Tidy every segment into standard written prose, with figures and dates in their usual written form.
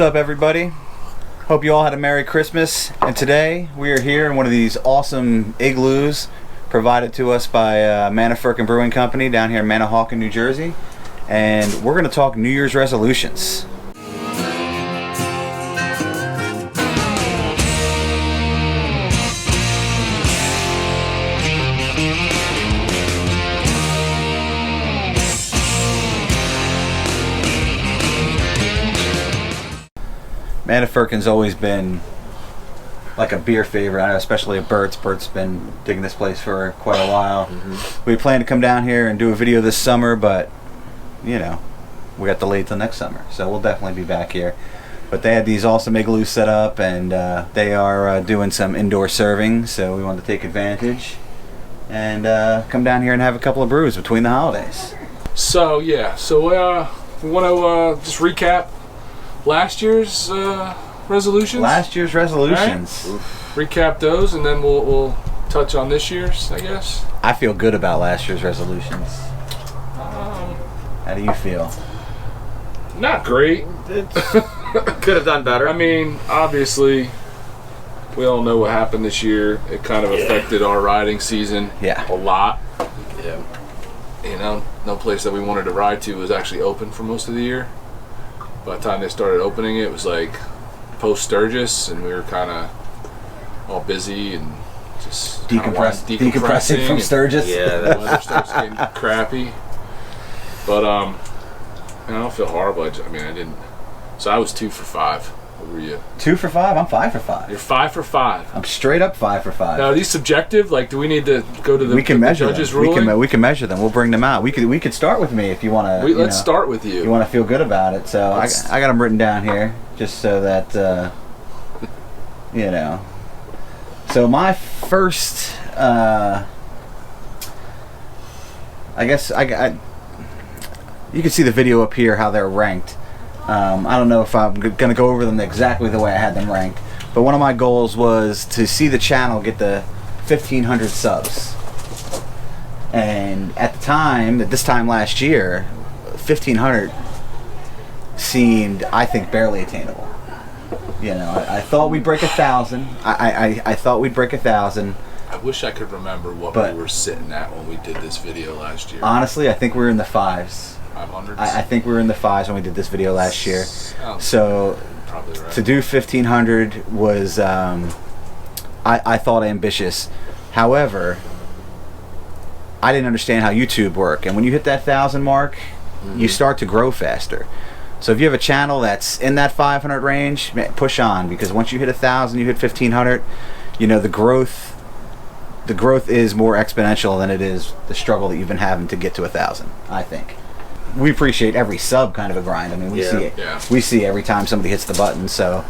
up, everybody? Hope you all had a Merry Christmas. And today we are here in one of these awesome igloos provided to us by Manafirkin Brewing Company down here in Manahawkin, New Jersey. And we're going to talk New Year's resolutions. Manafirkin's always been like a beer favorite, especially at Bert's. Bert's been digging this place for quite a while. We plan to come down here and do a video this summer, but you know, we got delayed till next summer, so we'll definitely be back here. But they had these awesome igloos set up, and they are doing some indoor serving, so we wanted to take advantage and come down here and have a couple of brews between the holidays. So yeah, we want to just recap last year's resolutions. Last year's resolutions. Right? Recap those, and then we'll touch on this year's, I guess. I feel good about last year's resolutions. How do you feel? Not great. Could have done better. I mean, obviously, we all know what happened this year. It kind of affected our riding season a lot. Yeah. You know, no place that we wanted to ride to was actually open for most of the year. By the time they started opening it, was like post Sturgis, and we were kind of all busy and just decompressing from Sturgis. Yeah, the weather starts getting crappy. But I don't feel horrible. I mean, I didn't. So I was 2 for 5. What were you? 2 for 5. I'm 5 for 5. You're 5 for 5. I'm straight up 5 for 5. Now, are these subjective? Like, do we need to go to the judges' ruling? We can measure them. We'll bring them out. We could start with me if you want to. Let's start with you. You want to feel good about it. So I got them written down here just so that you know. So my first, I guess you can see the video up here how they're ranked. I don't know if I'm going to go over them exactly the way I had them ranked, but one of my goals was to see the channel get the 1,500 subs. And at this time last year, 1,500 seemed, I think, barely attainable. You know, I thought we'd break 1,000. I thought we'd break 1,000. I wish I could remember what we were sitting at when we did this video last year. Honestly, I think we were in the 5s. 500s? I think we were in the 5s when we did this video last year. So probably right. To do 1,500 was, I thought ambitious. However, I didn't understand how YouTube worked. And when you hit that 1,000 mark, you start to grow faster. So if you have a channel that's in that 500 range, push on, because once you hit 1,000, you hit 1,500. You know, the growth is more exponential than it is the struggle that you've been having to get to 1,000. I think we appreciate every sub kind of a grind. I mean, we see it. Yeah. We see every time somebody hits the button. So,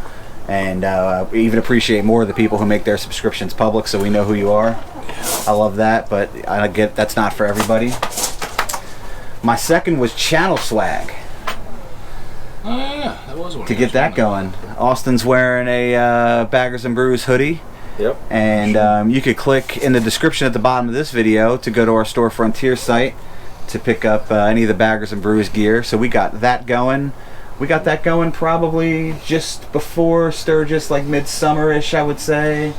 and we even appreciate more of the people who make their subscriptions public, so we know who you are. Yeah. I love that, but I get that's not for everybody. My second was channel swag. Oh yeah, that was one. To get that going, Austin's wearing a Baggers and Brews hoodie. Yep. And you could click in the description at the bottom of this video to go to our Store Frontier site to pick up any of the Baggers and Brews gear. So we got that going. We got that going probably just before Sturgis, like midsummer-ish, I would say.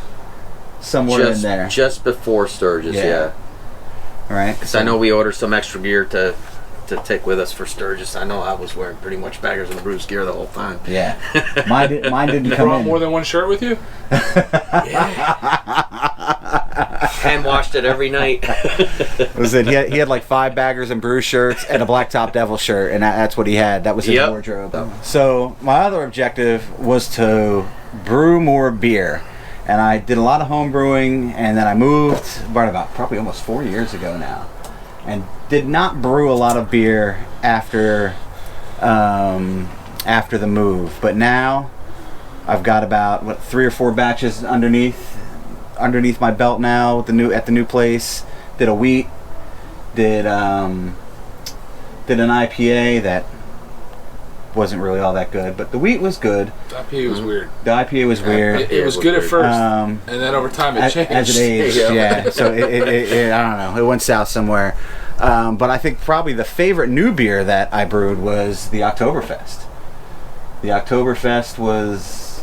Somewhere in there. Just before Sturgis, yeah. All right. Because I know we ordered some extra gear to take with us for Sturgis. I know I was wearing pretty much Baggers and Brews gear the whole time. Yeah. Mine didn't come in. You brought more than one shirt with you? Hand washed it every night. Was it? He had like 5 Baggers and Brews shirts and a Black Top Devil shirt, and that's what he had. That was his wardrobe. So my other objective was to brew more beer. And I did a lot of home brewing, and then I moved probably almost 4 years ago now, and did not brew a lot of beer after the move. But now I've got about 3 or 4 batches underneath my belt now at the new place. Did a wheat, did an IPA that wasn't really all that good, but the wheat was good. The IPA was weird. The IPA was weird. It was good at first, and then over time it changed. As it aged, yeah. So it I don't know. It went south somewhere. But I think probably the favorite new beer that I brewed was the Oktoberfest. The Oktoberfest was,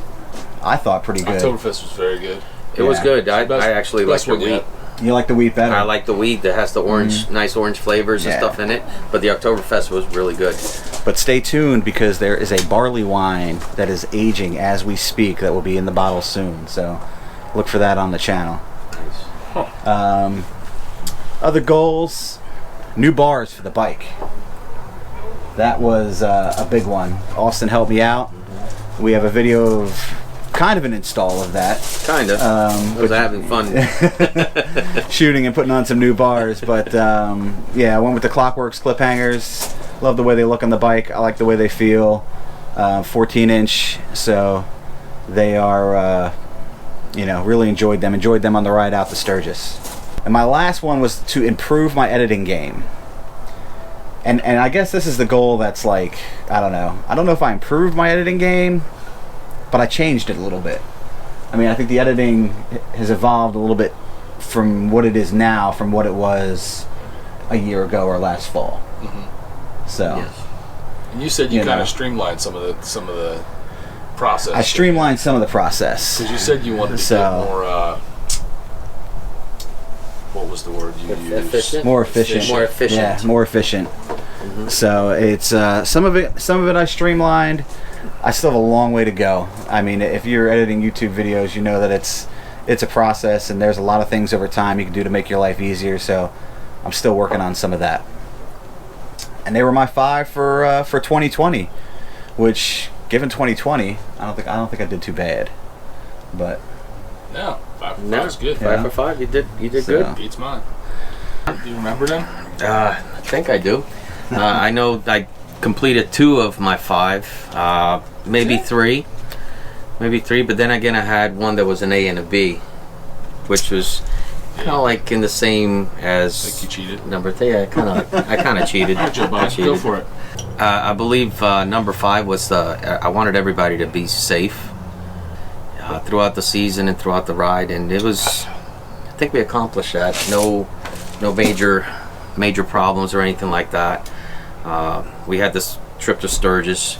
I thought, pretty good. Oktoberfest was very good. It was good. I actually like the one wheat. yet. You like the wheat better? I like the wheat that has the orange, nice orange flavors and Yeah. stuff in it. But the Oktoberfest was really good. But stay tuned because there is a barley wine that is aging as we speak that will be in the bottle soon. So look for that on the channel. Other goals, new bars for the bike. That was a big one. Austin helped me out. We have a video of kind of an install of that. Kind of. I was having fun. Shooting and putting on some new bars. But yeah, I went with the Clockworks clip hangers. Love the way they look on the bike. I like the way they feel. 14-inch. So they are, really enjoyed them. Enjoyed them on the ride out to Sturgis. And my last one was to improve my editing game. And I guess this is the goal that's like, I don't know. I don't know if I improved my editing game, but I changed it a little bit. I mean, I think the editing has evolved a little bit from what it is now from what it was a year ago or last fall. Mm-hmm. So, Yes. And you said you kind of streamlined some of the process. I streamlined some of the process. Because you said you wanted to get more. What was the word you used? Efficient? More efficient. More efficient. Yeah, more efficient. Mm-hmm. So it's some of it I streamlined. I still have a long way to go. I mean, if you're editing YouTube videos, you know that it's a process, and there's a lot of things over time you can do to make your life easier. So I'm still working on some of that. And they were my 5 for 2020, which, given 2020, I don't think I did too bad. But No, 5 for 5 No, is good. 5 for 5. You did So- good. Beats mine. Do you remember them? I think I do. I know I completed 2 of my 5, maybe 3, but then again I had one that was an A and a B, which was kind of like in the same as Like you cheated. number 3. I kind of cheated. All right, Joe Bob, go for it. I believe number 5 was I wanted everybody to be safe throughout the season and throughout the ride, and it was, I think we accomplished that. No major problems or anything like that. We had this trip to Sturgis,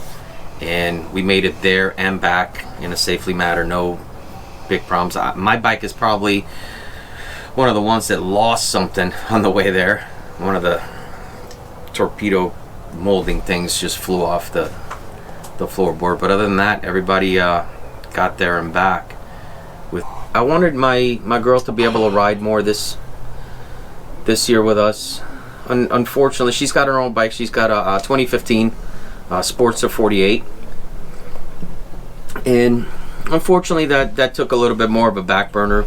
and we made it there and back in a safely manner. No big problems. My bike is probably one of the ones that lost something on the way there. One of the torpedo molding things just flew off the floorboard. But other than that, everybody got there and back. I wanted my girl to be able to ride more this year with us. Unfortunately, she's got her own bike. She's got a 2015 Sportster 48, and unfortunately that took a little bit more of a back burner.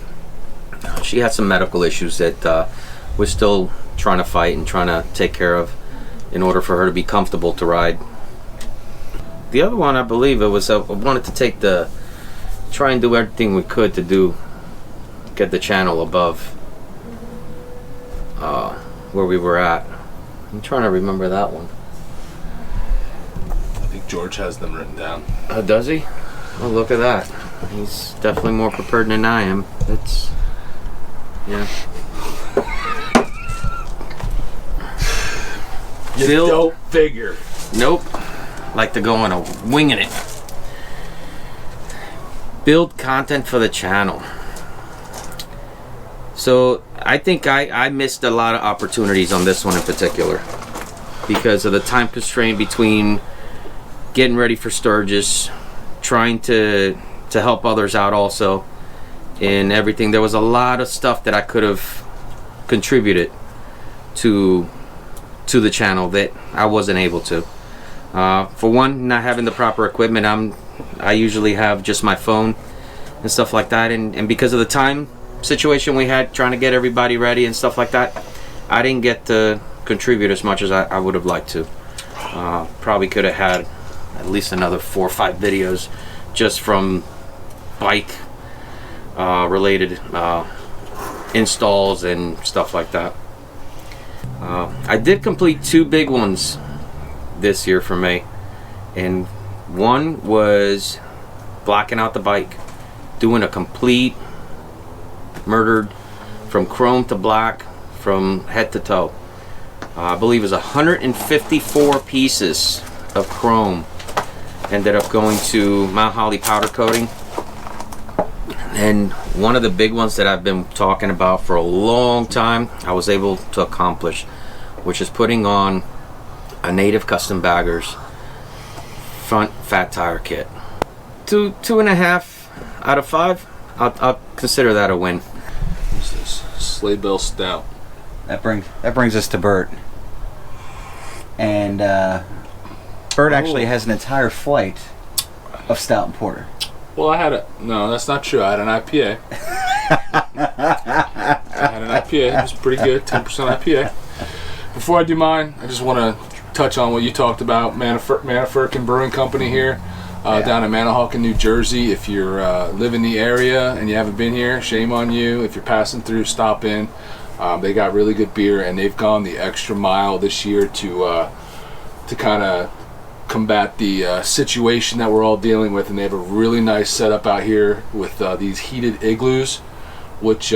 She had some medical issues that we're still trying to fight and trying to take care of in order for her to be comfortable to ride. The other one, I believe it was, I wanted to try and do everything we could to get the channel above where we were at. I'm trying to remember that one. I think George has them written down. Oh, does he? Oh, look at that. He's definitely more prepared than I am. That's, yeah. You don't figure. Nope. Like to go on a winging it. Build content for the channel. So I think I missed a lot of opportunities on this one in particular because of the time constraint between getting ready for Sturgis, trying to help others out also, and everything. There was a lot of stuff that I could have contributed to the channel that I wasn't able to. For one, not having the proper equipment. I usually have just my phone and stuff like that, and because of the time situation we had trying to get everybody ready and stuff like that, I didn't get to contribute as much as I would have liked to. Probably could have had at least another 4 or 5 videos just from bike related installs and stuff like that. I did complete 2 big ones this year for me, and one was blacking out the bike, doing a complete murdered from chrome to black from head to toe. I believe it was 154 pieces of chrome, ended up going to Mount Holly powder coating. And one of the big ones that I've been talking about for a long time, I was able to accomplish, which is putting on a Native Custom Baggers front fat tire kit. 2.5 out of 5. I'll consider that a win. What's this? Sleigh Bell Stout. That brings us to Bert. And Bert actually has an entire flight of stout and porter. Well, no, that's not true. I had an IPA. It was pretty good, 10% IPA. Before I do mine, I just want to touch on what you talked about, Manafirkin Brewing Company here, down in Manahawkin, New Jersey. If you're live in the area and you haven't been here, shame on you. If you're passing through, stop in. They got really good beer, and they've gone the extra mile this year to kind of combat the situation that we're all dealing with, and they have a really nice setup out here with these heated igloos, which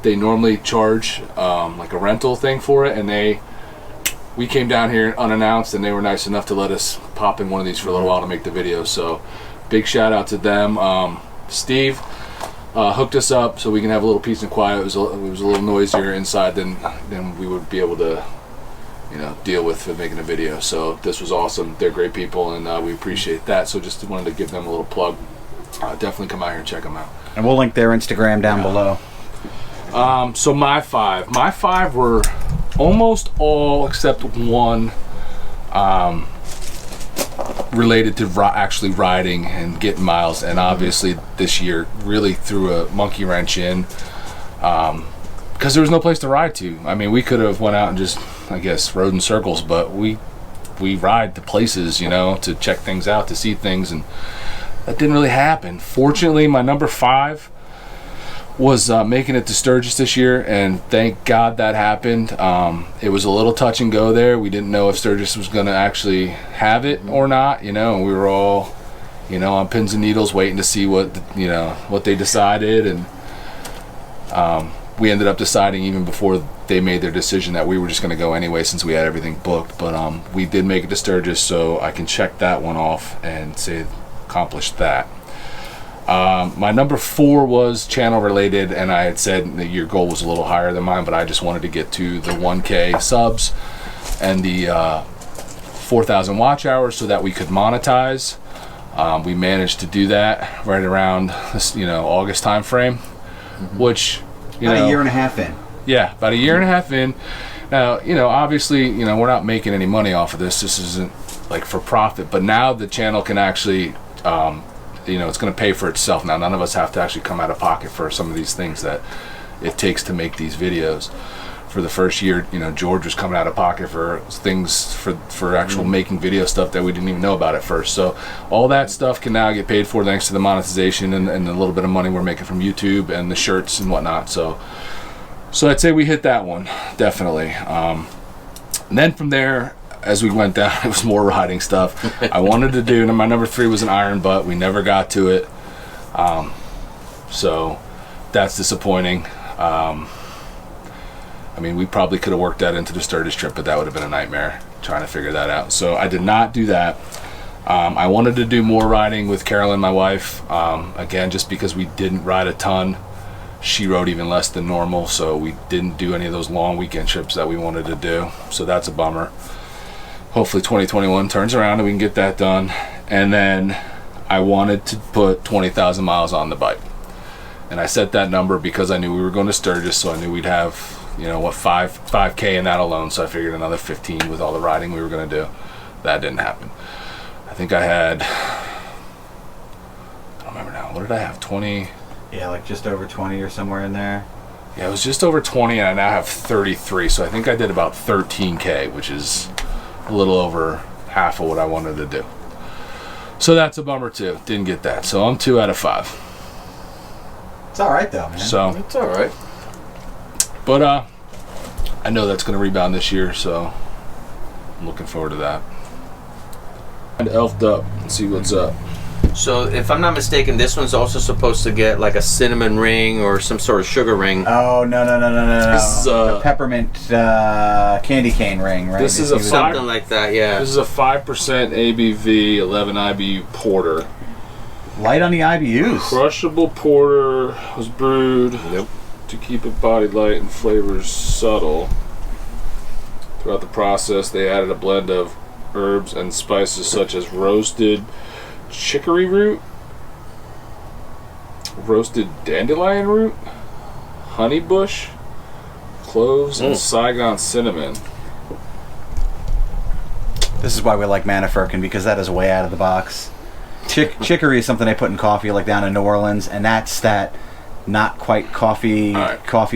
they normally charge like a rental thing for it, and we came down here unannounced, and they were nice enough to let us pop in one of these for a little while to make the video. So big shout out to them. Steve hooked us up so we can have a little peace and quiet. It was a little noisier inside than we would be able to deal with making a video. So this was awesome. They're great people, and we appreciate that. So just wanted to give them a little plug. Definitely come out here and check them out. And we'll link their Instagram down below. So my five were almost all except one related to actually riding and getting miles. And obviously this year really threw a monkey wrench in because there was no place to ride to. I mean, we could have went out and just, I guess, rode in circles, but we ride to places, to check things out, to see things, and that didn't really happen. Fortunately, my number 5 was making it to Sturgis this year, and thank God that happened. It was a little touch and go there. We didn't know if Sturgis was going to actually have it or not, and we were all, on pins and needles waiting to see what they decided, and we ended up deciding even before they made their decision that we were just going to go anyway since we had everything booked. But we did make it to Sturgis, so I can check that one off and say accomplished that. My number 4 was channel related, and I had said that your goal was a little higher than mine, but I just wanted to get to the 1K subs and the 4,000 watch hours so that we could monetize. We managed to do that right around this, August time frame, which about a year and a half in. Yeah, about a year and a half in. Now, obviously, we're not making any money off of this. This isn't like for profit, but now the channel can actually, it's going to pay for itself. Now, none of us have to actually come out of pocket for some of these things that it takes to make these videos. For the first year, George was coming out of pocket for things for actual making video stuff that we didn't even know about at first. So all that stuff can now get paid for thanks to the monetization and the little bit of money we're making from YouTube and the shirts and whatnot. So I'd say we hit that one, definitely. And then from there, as we went down, it was more riding stuff. I wanted to do, and my number 3 was an iron butt. We never got to it. So that's disappointing. We probably could have worked that into the Sturgis trip, but that would have been a nightmare trying to figure that out. So I did not do that. I wanted to do more riding with Carolyn, my wife. Again, just because we didn't ride a ton. She rode even less than normal, so we didn't do any of those long weekend trips that we wanted to do. So that's a bummer. Hopefully 2021 turns around and we can get that done. And then I wanted to put 20,000 miles on the bike. And I set that number because I knew we were going to Sturgis, so I knew we'd have, 5K in that alone. So I figured another 15 with all the riding we were going to do. That didn't happen. I think I had, I don't remember now, what did I have, 20? Yeah, like just over 20 or somewhere in there. Yeah, it was just over 20, and I now have 33. So I think I did about 13K, which is a little over half of what I wanted to do. So that's a bummer too. Didn't get that. So I'm 2 out of 5. It's all right though, man. So It's all right. But I know that's going to rebound this year, so I'm looking forward to that. And elfed up and see what's up. So if I'm not mistaken, this one's also supposed to get like a cinnamon ring or some sort of sugar ring. Oh no! This is the peppermint candy cane ring, right? This is a Something like that, yeah. This is a 5% ABV, 11 IBU porter. Light on the IBUs. Crushable porter was brewed to keep it body light and flavors subtle. Throughout the process, they added a blend of herbs and spices such as roasted chicory root, roasted dandelion root, honey bush, cloves, and Saigon cinnamon. This is why we like Manafirkin, because that is way out of the box. Chicory is something they put in coffee, like down in New Orleans, and that's that not quite coffee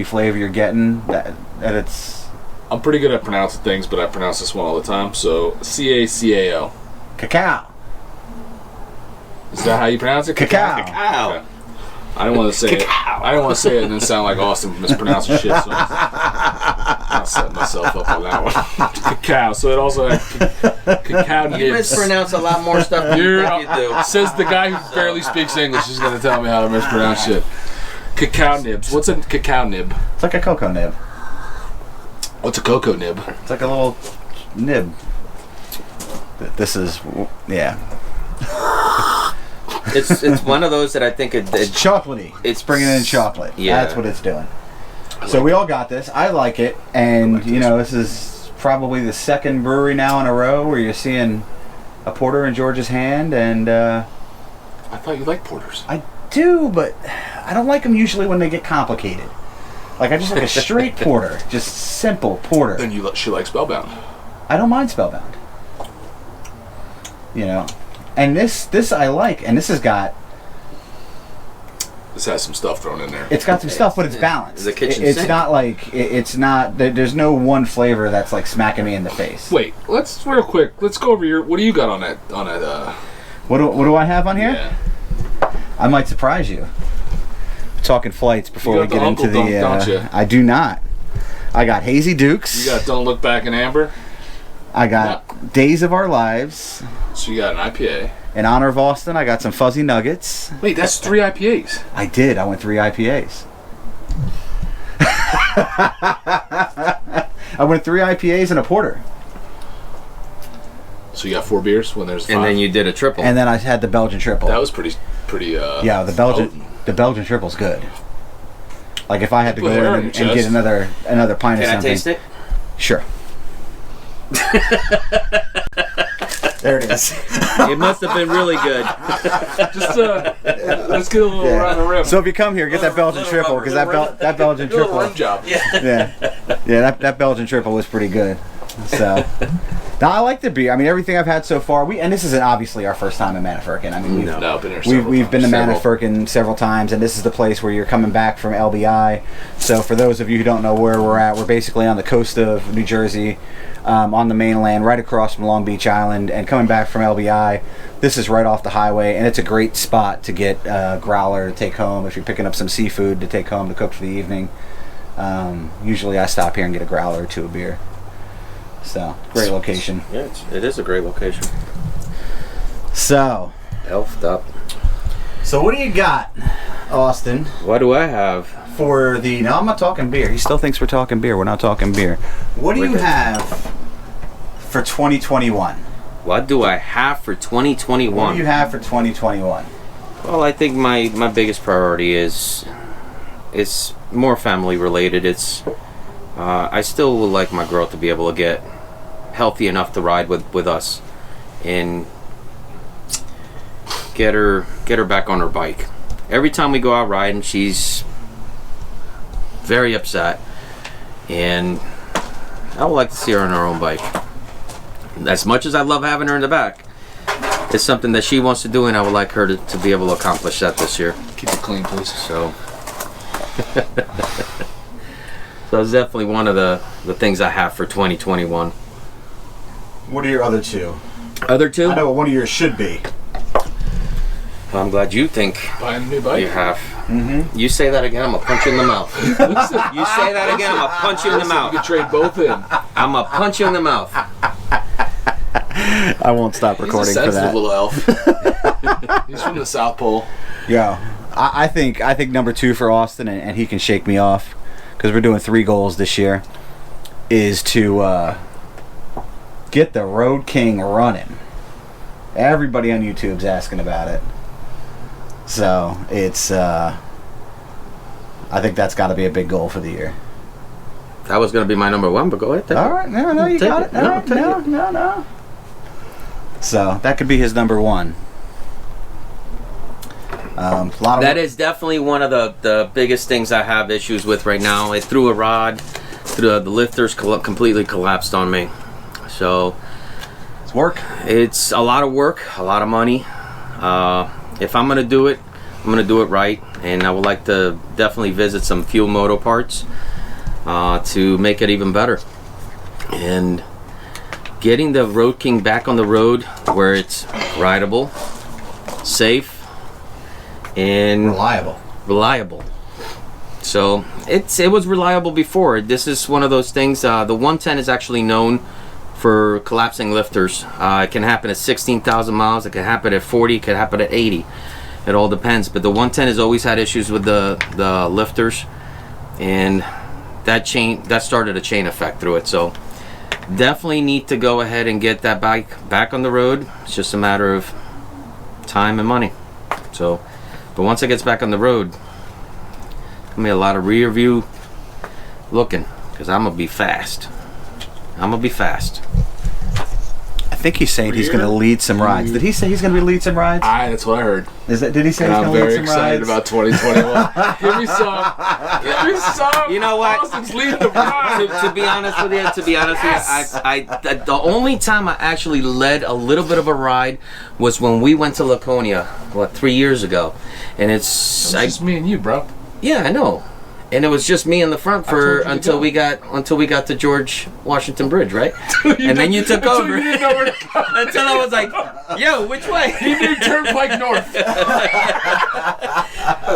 flavor you're getting. That it's. I'm pretty good at pronouncing things, but I pronounce this one all the time. So CACAO. Cacao. Is that how you pronounce it? Cacao. Okay. I don't want to say it. I don't want to say it and then sound like Austin mispronouncing shit. So I'm setting myself up on that one. Cacao. So it also had cacao nibs. You mispronounce a lot more stuff than you think you do. Says the guy who barely speaks English is going to tell me how to mispronounce shit. Cacao nibs. What's a cacao nib? It's like a cocoa nib. What's a cocoa nib? It's like a little nib. This is, yeah. It's one of those that I think it's chocolatey. It's bringing in chocolate. Yeah. That's what it's doing. So we all got this. I like it. And, this is probably the second brewery now in a row where you're seeing a porter in George's hand. And I thought you liked porters. I do, but I don't like them usually when they get complicated. Like, I just like a straight porter. Just simple porter. Then she likes Spellbound. I don't mind Spellbound. And this I like, and this has some stuff thrown in there. It's got some stuff, but it's balanced. The kitchen it's sink. not like it's not. There's no one flavor that's like smacking me in the face. Wait, let's real quick. Let's go over your. What do you got on that? What do I have on here? Yeah. I might surprise you. We're talking flights before we get into the. Don't you? I do not. I got Hazy Dukes. You got Don't Look Back in Amber. I got Days of Our Lives. So you got an IPA. In honor of Austin, I got some Fuzzy Nuggets. Wait, that's 3 IPAs. I did. I went 3 IPAs. I went 3 IPAs and a porter. So you got 4 beers when there's 5. And then you did a triple. And then I had the Belgian triple. That was pretty. Yeah, the Belgian triple's good. Like if I had to go in and get another pint of something. Can I taste it? Sure. There it is. It must have been really good. Just let's get a little around the rim. So if you come here, get that Belgian triple, because that Belgian triple. Rim job. Yeah. That Belgian triple was pretty good. So. Now I like the beer. I mean, everything I've had so far. And this isn't obviously our first time in Manafirkin. I mean, we've been to Manafirkin several times, and this is the place where you're coming back from LBI. So for those of you who don't know where we're at, we're basically on the coast of New Jersey, on the mainland, right across from Long Beach Island, and coming back from LBI. This is right off the highway, and it's a great spot to get a growler to take home if you're picking up some seafood to take home to cook for the evening. Usually I stop here and get a growler or 2 of beer. So, great location. Yeah, it is a great location. So, Elfed up. So what do you got, Austin? What do I have? For the... No, I'm not talking beer. He still thinks we're talking beer. We're not talking beer. What do you have for 2021? What do I have for 2021? What do you have for 2021? Well, I think my biggest priority is... It's more family related. It's... I still would like my girl to be able to get healthy enough to ride with us and get her back on her bike. Every time we go out riding, she's very upset, and I would like to see her on her own bike. As much as I love having her in the back, it's something that she wants to do, and I would like her to be able to accomplish that this year. Keep it clean, please. So so it's definitely one of the things I have for 2021. What are your other 2? Other 2? I know what one of yours should be. Well, I'm glad you think buying a new bike. You have. Mm-hmm. You say that again, I'm gonna punch you in the mouth. You say that again, I'm gonna punch you in the mouth. You can trade both in. I'm gonna punch you in the mouth. I won't stop recording He's a for that. little elf. He's from the South Pole. Yeah, I think number 2 for Austin, and he can shake me off because we're doing 3 goals this year, is to get the Road King running. Everybody on YouTube's asking about it, so it's I think that's got to be a big goal for the year. That was going to be my number 1, but go ahead. All right, no, you got it. All right, no. So that could be his number 1. That is definitely one of the biggest things I have issues with right now. I threw a rod, the lifters completely collapsed on me. So it's work. It's a lot of work, a lot of money. If I'm gonna do it, I'm gonna do it right, and I would like to definitely visit some Fuel Moto parts to make it even better. And getting the Road King back on the road where it's rideable, safe, and reliable. So it was reliable before. This is one of those things. The 110 is actually known for collapsing lifters. It can happen at 16,000 miles. It can happen at 40. It can happen at 80. It all depends. But the 110 has always had issues with the lifters, and that started a chain effect through it. So definitely need to go ahead and get that bike back on the road. It's just a matter of time and money. So. But once it gets back on the road, gonna be a lot of rear view looking, because I'm gonna be fast. I think he's saying he's going to lead some rides. Did he say he's going to lead some rides? That's what I heard. Did he say And he's I'm going to lead very some excited rides? about 2021. Give me some. You know what? Austin's leading the ride. to be honest with you, the only time I actually led a little bit of a ride was when we went to Laconia, 3 years ago, and it's just me and you, bro. Yeah, I know. And it was just me in the front until we got to George Washington Bridge, right? And then you took over. You didn't know where to go. Until I was like, "Yo, which way?" He knew Turnpike North.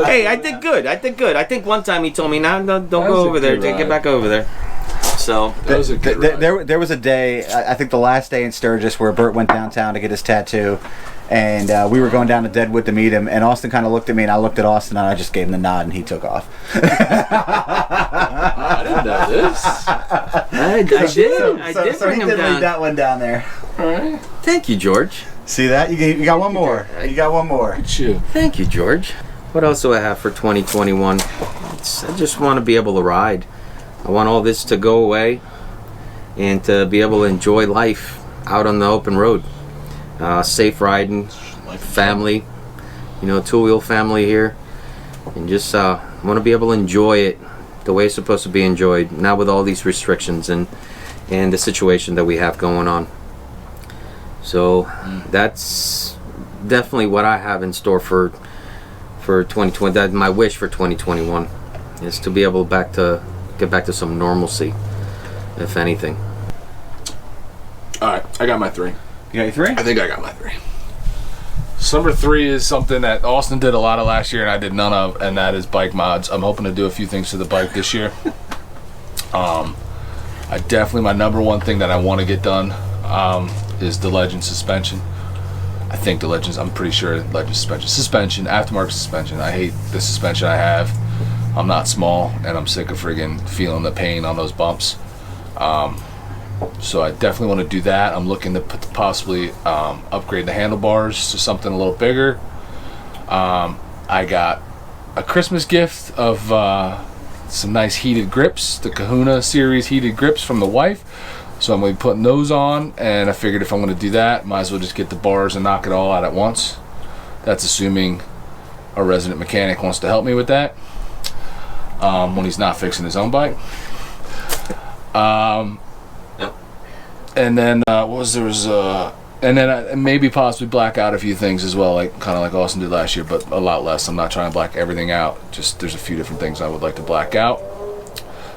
Hey, I did good. I think one time he told me, "No, don't go over there. Get back over there." So that was a good ride. There was a day, I think the last day in Sturgis, where Bert went downtown to get his tattoo. And we were going down to Deadwood to meet him, and Austin kind of looked at me, and I looked at Austin, and I just gave him the nod, and he took off. I didn't know this. I did So bring he him did down. lead that one down there. All right. Thank you, George. See that? You got one more. You got one more. Look at you. Thank you, George. What else do I have for 2021? I just want to be able to ride. I want all this to go away and to be able to enjoy life out on the open road. Safe riding, family, two-wheel family here, and just want to be able to enjoy it the way it's supposed to be enjoyed, not with all these restrictions and the situation that we have going on. So that's definitely what I have in store for 2020. That's my wish for 2021, is to be able to get back to some normalcy, if anything. All right, I got my 3. You got your 3? I think I got my 3. So number 3 is something that Austin did a lot of last year and I did none of, and that is bike mods. I'm hoping to do a few things to the bike this year. My number 1 thing that I want to get done is the Legend suspension. I'm pretty sure Legend suspension, aftermarket suspension. I hate the suspension I have. I'm not small, and I'm sick of friggin' feeling the pain on those bumps. So I definitely want to do that. I'm looking to possibly upgrade the handlebars to something a little bigger. I got a Christmas gift of some nice heated grips, the Kahuna series heated grips from the wife. So I'm going to be putting those on, and I figured if I'm going to do that, might as well just get the bars and knock it all out at once. That's assuming a resident mechanic wants to help me with that when he's not fixing his own bike. And then maybe possibly black out a few things as well, kind of like Austin did last year, but a lot less. I'm not trying to black everything out. Just there's a few different things I would like to black out.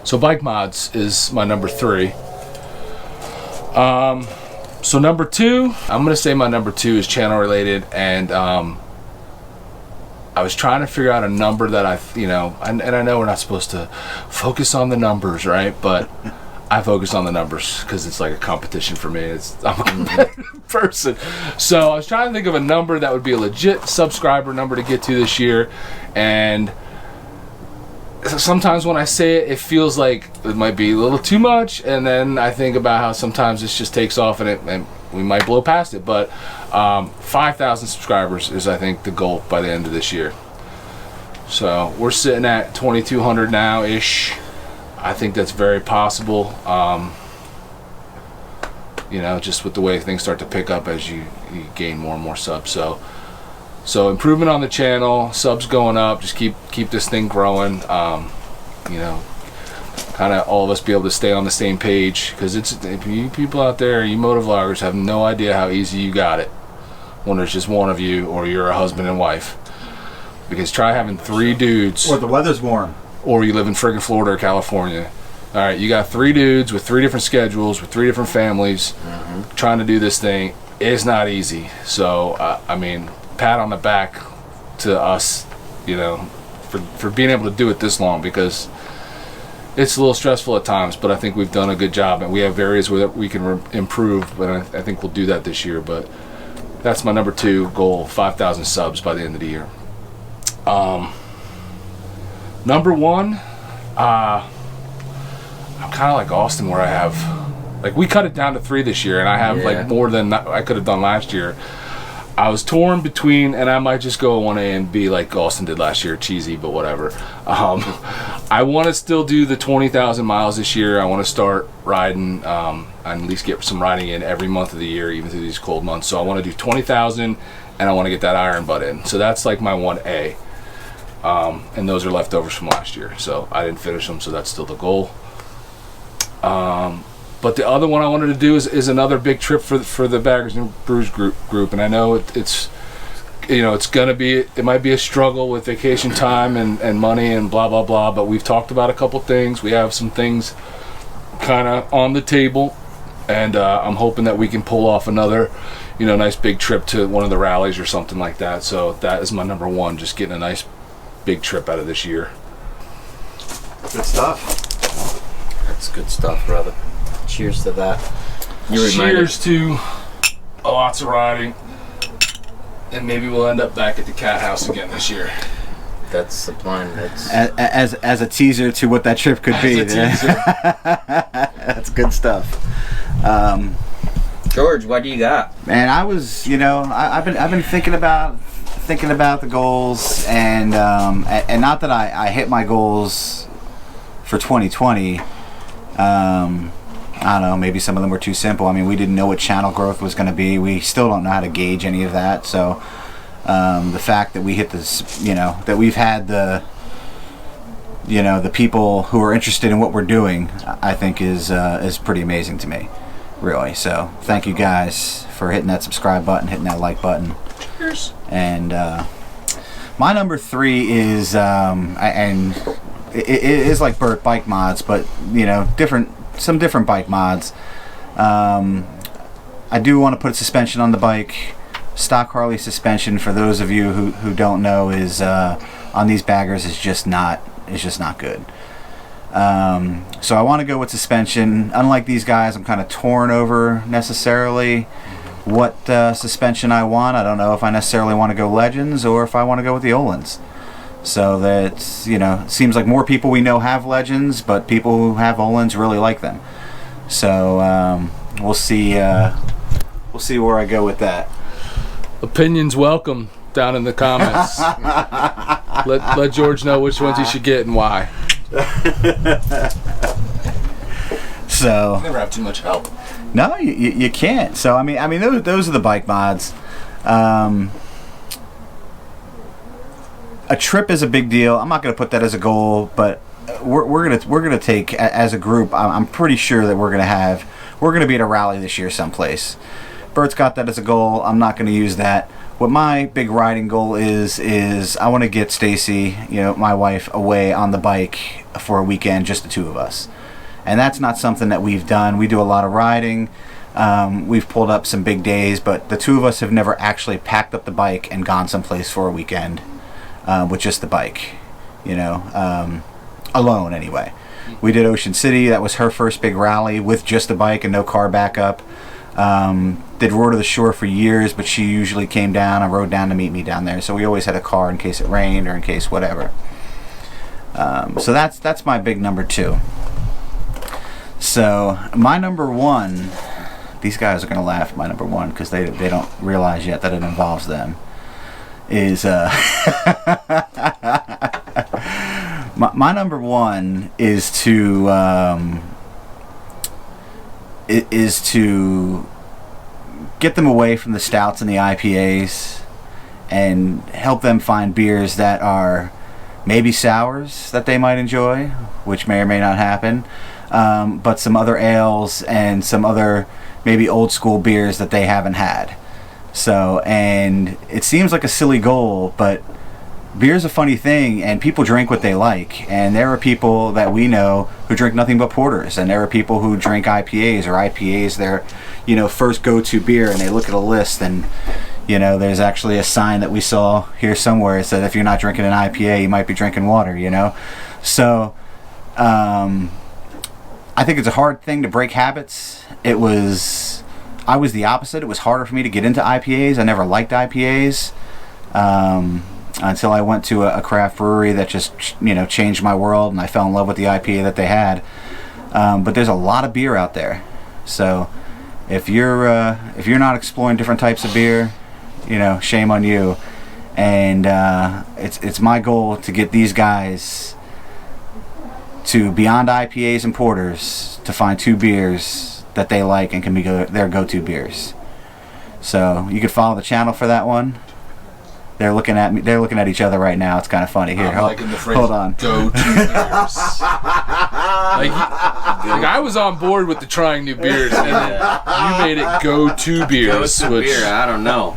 So bike mods is my number 3. So number 2, I'm gonna say my number 2 is channel related, and I was trying to figure out a number that and I know we're not supposed to focus on the numbers, right? But I focus on the numbers because it's like a competition for me. I'm a competitive person. So I was trying to think of a number that would be a legit subscriber number to get to this year. And sometimes when I say it, it feels like it might be a little too much. And then I think about how sometimes this just takes off and we might blow past it. But 5,000 subscribers is, I think, the goal by the end of this year. So we're sitting at 2,200 now-ish. I think that's very possible. Just with the way things start to pick up as you gain more and more subs. So improvement on the channel, subs going up. Just keep this thing growing. Kind of all of us be able to stay on the same page, because you people out there, you motovloggers, have no idea how easy you got it when there's just one of you, or you're a husband and wife. Because try having 3 dudes, Or the weather's warm. or you live in friggin' Florida or California. All right, you got 3 dudes with 3 different schedules, with 3 different families, trying to do this thing. It's not easy. So, pat on the back to us, for being able to do it this long, because it's a little stressful at times, but I think we've done a good job, and we have areas where we can improve, but I think we'll do that this year. But that's my number 2 goal, 5,000 subs by the end of the year. Number 1, I'm kind of like Austin, where I have, we cut it down to 3 this year, and I have more than I could have done last year. I was torn between, and I might just go 1A and B like Austin did last year, cheesy, but whatever. I want to still do the 20,000 miles this year. I want to start riding, and at least get some riding in every month of the year, even through these cold months. So I want to do 20,000, and I want to get that iron butt in. So that's like my 1A. And those are leftovers from last year, so I didn't finish them, so that's still the goal. But the other one I wanted to do is another big trip for the Baggers and Brews group, and I know it's gonna be, it might be a struggle with vacation time and money and blah blah blah, but we've talked about a couple things. We have some things kind of on the table, and I'm hoping that we can pull off another nice big trip to one of the rallies or something like that. So that is my number 1, just getting a nice big trip out of this year. Good stuff. That's good stuff, brother. Cheers to that. Cheers to lots of riding, and maybe we'll end up back at the cat house again this year. That's the plan. That's As a teaser to what that trip could be. That's good stuff. George, what do you got? Man, I was, I've been thinking about the goals, and not that I hit my goals for 2020. I don't know, maybe some of them were too simple. I mean, we didn't know what channel growth was going to be. We still don't know how to gauge any of that. So the fact that we hit this, that we've had the people who are interested in what we're doing, I think is pretty amazing to me, really. So thank you guys for hitting that subscribe button, hitting that like button. Cheers. And my number 3 is, and it is like Burt bike mods, but some different bike mods. I do want to put suspension on the bike. Stock Harley suspension, for those of you who don't know, is on these baggers is just not good. So I want to go with suspension. Unlike these guys, I'm kind of torn over necessarily what suspension I want. I don't know if I necessarily want to go Legends or if I want to go with the Öhlins. So that, it seems like more people we know have Legends, but people who have Öhlins really like them. So we'll see where I go with that. Opinions welcome down in the comments. let George know which ones he should get and why. So never have too much help. No, you can't. So I mean those are the bike mods. A trip is a big deal. I'm not going to put that as a goal, but we're gonna take, as a group, I'm pretty sure that we're gonna be at a rally this year someplace. Bert's got that as a goal. I'm not going to use that. What my big riding goal is I want to get Stacy, my wife, away on the bike for a weekend, just the 2 of us. And that's not something that we've done. We do a lot of riding. We've pulled up some big days, but the 2 of us have never actually packed up the bike and gone someplace for a weekend with just the bike, alone anyway. We did Ocean City. That was her first big rally with just a bike and no car backup. Did Roar to the Shore for years, but she usually came down and rode down to meet me down there. So we always had a car in case it rained or in case whatever. So that's my big number 2. So my number 1, these guys are going to laugh at my number 1 because they don't realize yet that it involves them, is my number 1 is to get them away from the stouts and the IPAs and help them find beers that are maybe sours that they might enjoy, which may or may not happen, but some other ales and some other maybe old school beers that they haven't had. So, and it seems like a silly goal, but beer's a funny thing, and people drink what they like. And there are people that we know who drink nothing but porters, and there are people who drink IPAs, or IPAs their, first go-to beer, and they look at a list, and there's actually a sign that we saw here somewhere. It said if you're not drinking an IPA, you might be drinking water. So I think it's a hard thing to break habits. I was the opposite. It was harder for me to get into IPAs. I never liked IPAs. Until I went to a craft brewery that just changed my world, and I fell in love with the IPA that they had. But there's a lot of beer out there, so if you're not exploring different types of beer, shame on you. And it's my goal to get these guys to, beyond IPAs and porters, to find 2 beers that they like and can be their go-to beers. So you could follow the channel for that one. They're looking at me. They're looking at each other right now. It's kind of funny. Here, hold on. Go-to beers. like I was on board with the trying new beers, and then you made it go-to beers. Beer, I don't know.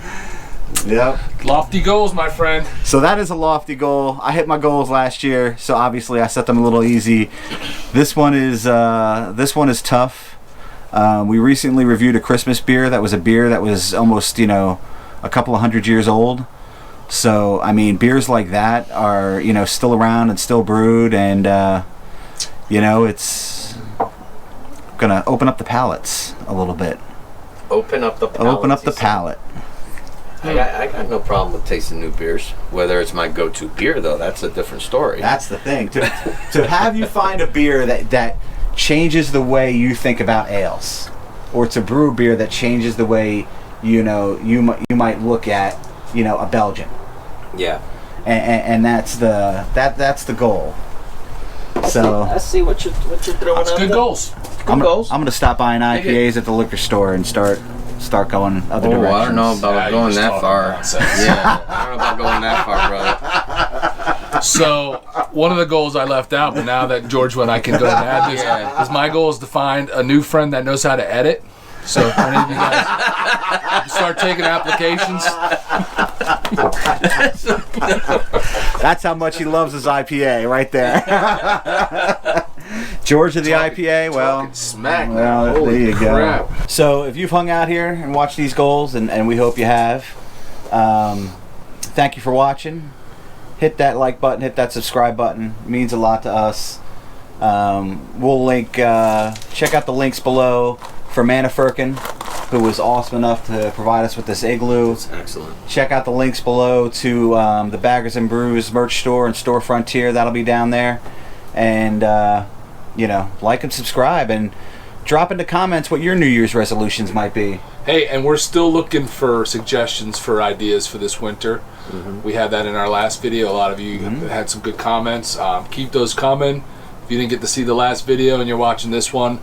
Yep. Lofty goals, my friend. So that is a lofty goal. I hit my goals last year, so obviously I set them a little easy. This one is tough. We recently reviewed a Christmas beer that was a beer that was almost a couple of 100 years old. So I mean, beers like that are still around and still brewed, and it's gonna open up the palates a little bit. Open up the palate. I got no problem with tasting new beers. Whether it's my go-to beer, though, that's a different story. That's the thing. To have you find a beer that changes the way you think about ales, or to brew a beer that changes the way you might look at a Belgian. Yeah. And that's the goal. So I see what you're throwing That's out good there. goals. I'm gonna stop buying IPAs at the liquor store and start going other directions. I don't know about going that far. Nonsense. Yeah, I don't know about going that far, brother. So one of the goals I left out, but now that George went, I can go ahead and add this. Yeah. Is my goal is to find a new friend that knows how to edit. So if any of you guys start taking applications. That's how much he loves his IPA right there. George of the IPA, well, Smack. well, Holy there you crap. go. So if you've hung out here and watched these goals, and we hope you have, thank you for watching. Hit that like button, hit that subscribe button. It means a lot to us. We'll link, check out the links below for Manafirkin, who was awesome enough to provide us with this igloo. That's excellent. Check out the links below to the Baggers and Brews merch store and Store Frontier. That'll be down there. And, like and subscribe, and drop into comments what your New Year's resolutions might be. Hey, and we're still looking for suggestions for ideas for this winter. Mm-hmm. We had that in our last video. A lot of you had some good comments. Keep those coming. If you didn't get to see the last video and you're watching this one,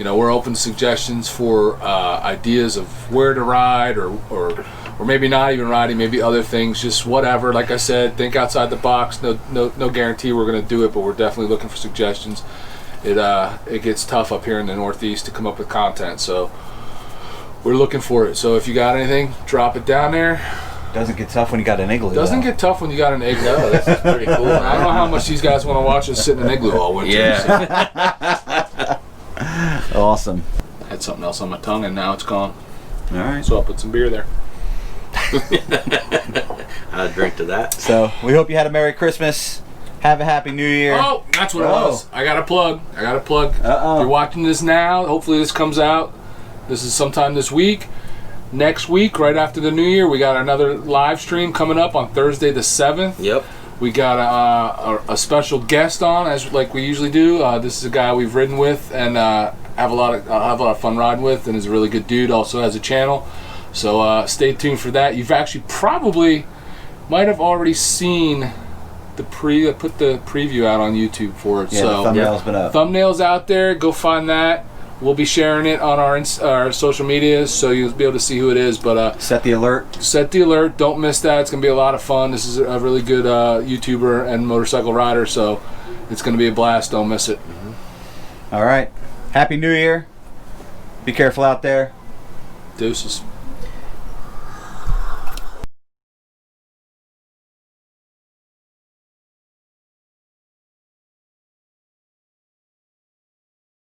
we're open to suggestions for ideas of where to ride, or maybe not even riding, maybe other things, just whatever. Like I said, think outside the box. No guarantee we're going to do it, but we're definitely looking for suggestions. It gets tough up here in the Northeast to come up with content, so we're looking for it. So if you got anything, drop it down there. Doesn't get tough when you got an igloo. Doesn't get tough when you got an igloo. No, this is pretty cool. I don't know how much these guys want to watch us sit in an igloo all winter. Yeah. Awesome. I had something else on my tongue and now it's gone. All right. So I'll put some beer there. I'd drink to that. So we hope you had a Merry Christmas, Have a happy New Year. Oh, that's what it was. I got a plug. Uh-oh. If you're watching this now, hopefully this comes out. This is sometime this week. Next week, right after the New Year, we got another live stream coming up on Thursday the 7th. Yep. We got a special guest on, as like we usually do. This is a guy we've ridden with and have a lot of fun riding with, and is a really good dude. Also has a channel, so stay tuned for that. You've actually probably might have already seen the put the preview out on YouTube for it. Yeah, so the thumbnail's been up. Thumbnail's out there. Go find that. We'll be sharing it on our social medias, so you'll be able to see who it is. But set the alert. Set the alert. Don't miss that. It's going to be a lot of fun. This is a really good YouTuber and motorcycle rider, so it's going to be a blast. Don't miss it. All right. Happy New Year. Be careful out there. Deuces.